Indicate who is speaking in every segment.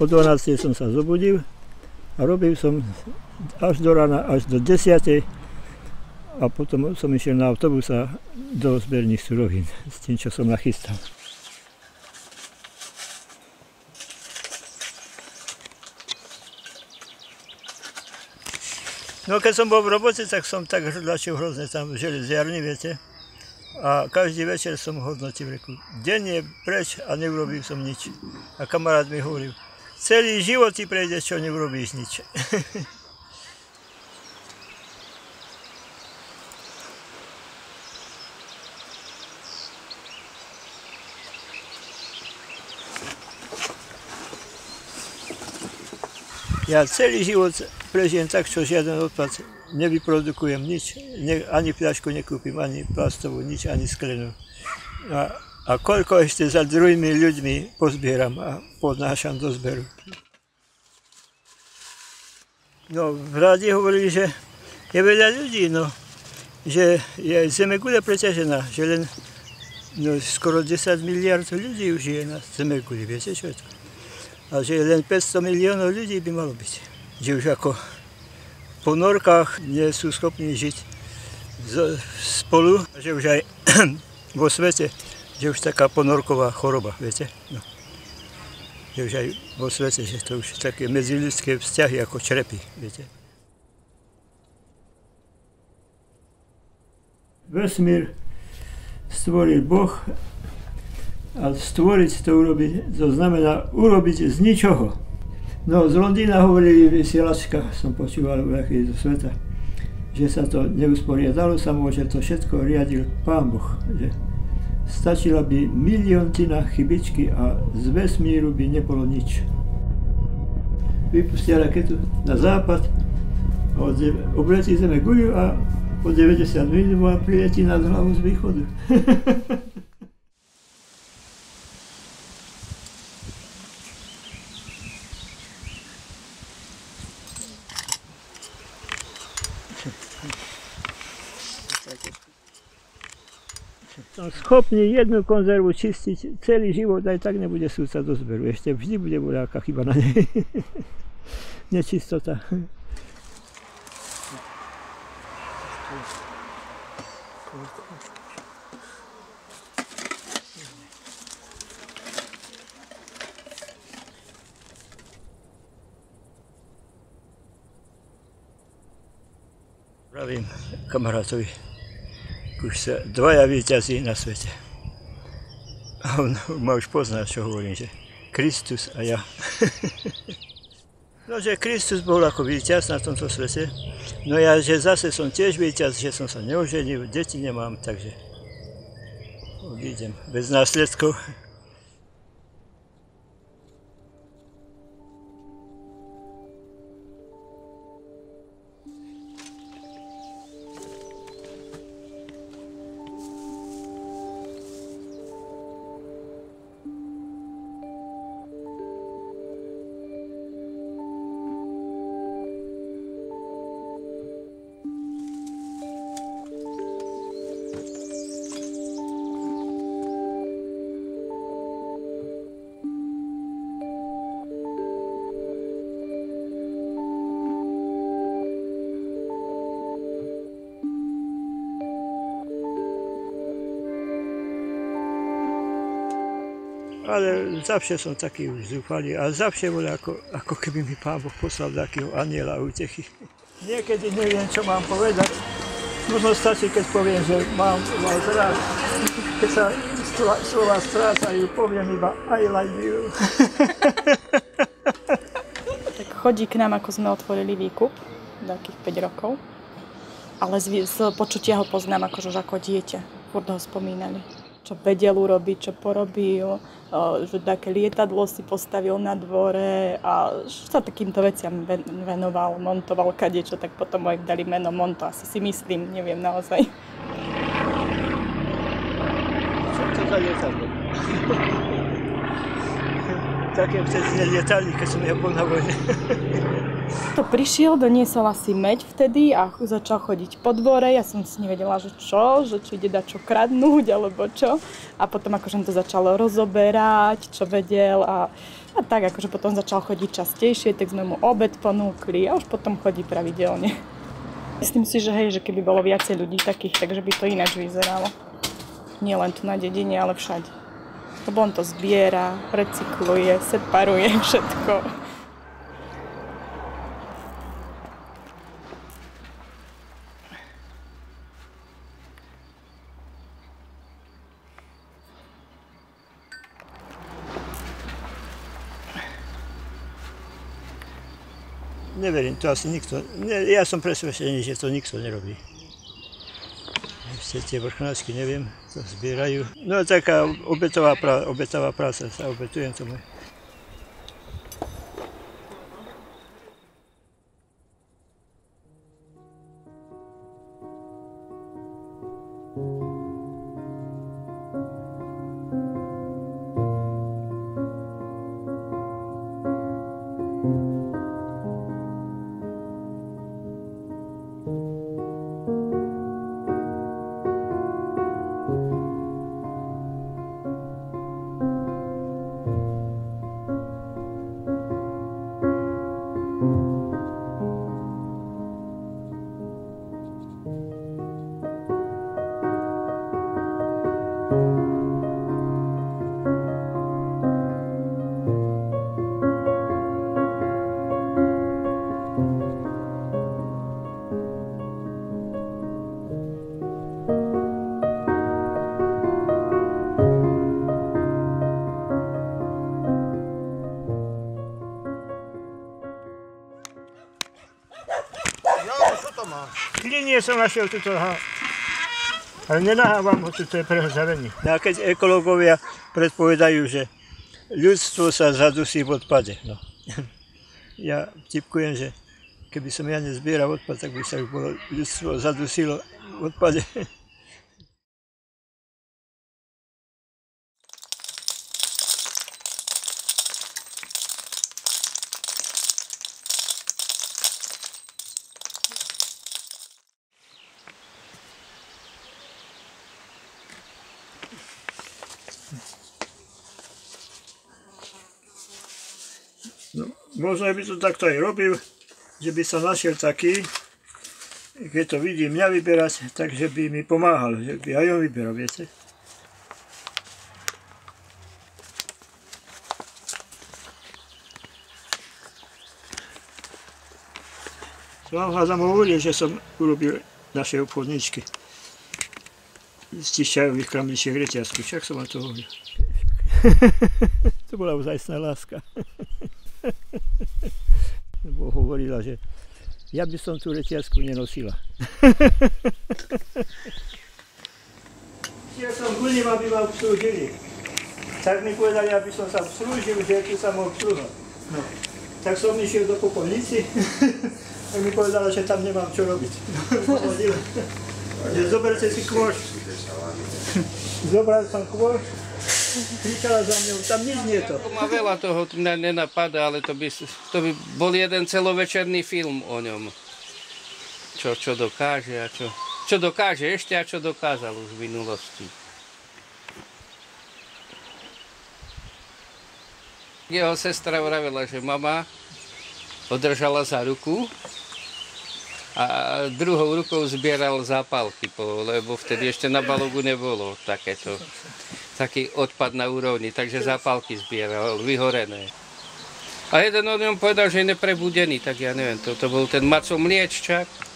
Speaker 1: O 12 som sa zobudil a robil som až do rána, až do 10. A potom som išiel na autobus a do zberných surovín s tým, čo som nachystal. No keď som bol v robote, tak som tak hrdlačil hrozne tam v železiarni, viete. A každý večer som hodnotil, reku, deň je preč a neurobil som nič. A kamarát mi hovoril, celý život ti prejde, čo neurobíš nič. Ja celý život prežijem tak, čo žiaden odpad nevyprodukujem nič, ani fľašku nekúpim, ani plastovú, nič, ani sklenú. A koľko ešte za druhými ľuďmi pozbieram a podnášam do zberu. No, v rádi hovorili, že je veľa ľudí, no, že je zemegule preťažená, že len skoro 10 miliard ľudí už je na zemeguli, viete čo je to? A že len 500 miliónov ľudí by malo byť. Že už ako po norkách nie sú schopní žiť spolu, že už aj vo svete, že už taká ponorková choroba, viete? No. Že už aj vo svete, že to už také medziľudské vzťahy ako črepy, viete? Vesmír stvoril Boh. A stvoriť to urobiť, to znamená urobiť z ničoho. No z Londýna hovorili vysielačka, som počúval zo sveta, že sa to neusporiadalo samo, že to všetko riadil Pán Boh. Že stačila by miliontina chybičky a z vesmíru by nebolo nič. Vypustia raketu na západ, obletí Zeme guľu a po 90 minút priletí nad hlavu z východu. Som schopný jednu konzervu čistiť celý život, aj tak nebude súca do zberu. Ešte vždy bude nejaká chyba na nej. Nečistota. Pravím kamarátovi, už sa dvaja víťazí na svete. A on ma už pozná, čo hovorím, že Kristus a ja. No, že Kristus bol ako víťaz na tomto svete. No ja, že zase som tiež víťaz, že som sa neoženil, deti nemám, takže odídem bez následkov. Ale zawsze są taki już zúfali, a zawsze boli ako keby mi Pán Boh poslal takého aniela útechy. Niekedy neviem, čo mám povedať. Možno stačí, keď poviem, že mám vás rád. Keď sa slova strácajú, poviem iba I love you.
Speaker 2: Tak chodí k nám, ako sme otvorili výkup, takých 5 rokov. Ale z počutia ho poznám akože ako dieťa. Furt ho spomínali. Čo vedel urobiť, čo porobil, že také lietadlo si postavil na dvore a sa takýmto veciam venoval, montoval kadečo, tak potom mu aj dali meno Monto, asi si myslím, neviem naozaj.
Speaker 1: Čo to za lietadlo? Také vtedy nelietali, keď som ja bol na vojne.
Speaker 2: To prišiel, doniesol asi meď vtedy a začal chodiť po dvore. Ja som si nevedela, že či ide dať čo kradnúť alebo čo. A potom akože to začalo rozoberať, čo vedel a tak akože potom začal chodiť častejšie, tak sme mu obed ponúkli a už potom chodí pravidelne. Myslím si, že hej, že keby bolo viacej ľudí takých, takže by to ináč vyzeralo. Nie len tu na dedine, ale všade. Lebo on to zbiera, recykluje, separuje všetko.
Speaker 1: Neverím, to asi nikto, ja som presvedčený, že to nikto nerobí. Ešte tie vrchnáčky, neviem, to zbierajú. No taká obetová práca, sa obetujem tomu. Klinie som našiel tuto, ale nenahávam ho, tuto je prehlzavený. A keď ekológovia predpovedajú, že ľudstvo sa zadusí v odpade. No. Ja tipkujem, že keby som ja nezbieral odpad, tak by sa ľudstvo zadusilo v odpade. No, možno by to takto aj robil, že by sa našiel taký, keď to vidí mňa vyberať, takže by mi pomáhal, že by aj on vyberal, viete. Vám hádam hovoril, že som urobil naše obchodničky z čišťajových kramničiek reťazku, však som vám to hovoril. To bola ozajstná láska. Lebo hovorila, že ja by som tú reťazku nenosila. Ja som plním, aby ma obslúžili. Tak mi povedali, aby som sa obslúžil, že tu sa mohol obslúžať. No. Tak som išiel do popolnici a mi povedala, že tam nemám čo robiť. Že zoberte si kôš. Zobral som kôš. Kričala za mňou, tam nič nie je to.
Speaker 3: Má veľa toho, mňa nenapadá, ale to by bol jeden celovečerný film o ňom. Čo dokáže a čo dokáže ešte a čo dokázal už v minulosti. Jeho sestra vravela, že mama ho držala za ruku a druhou rukou zbieral zápalky, lebo vtedy ešte na Balogu nebolo taký odpad na úrovni, takže zápalky zbieral, vyhorené. A jeden o ňom povedal, že je neprebudený, tak ja neviem, to bol ten Maco Mlieččák.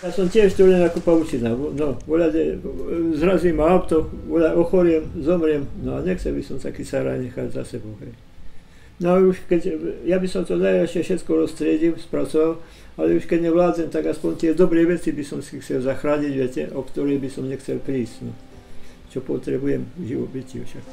Speaker 1: Ja som tiež tu len ako pavučina, no, zrazí ma auto, ochoriem, zomriem, no a nechcel by som taký saraj nechať za sebou, hej. No už keď, ja by som to najradšej všetko rozstriedil, spracoval, ale už keď nevládzem, tak aspoň tie dobré veci by som si chcel zachrániť, viete, o ktoré by som nechcel prísť, no. Čo potrebujem v živobytiu však.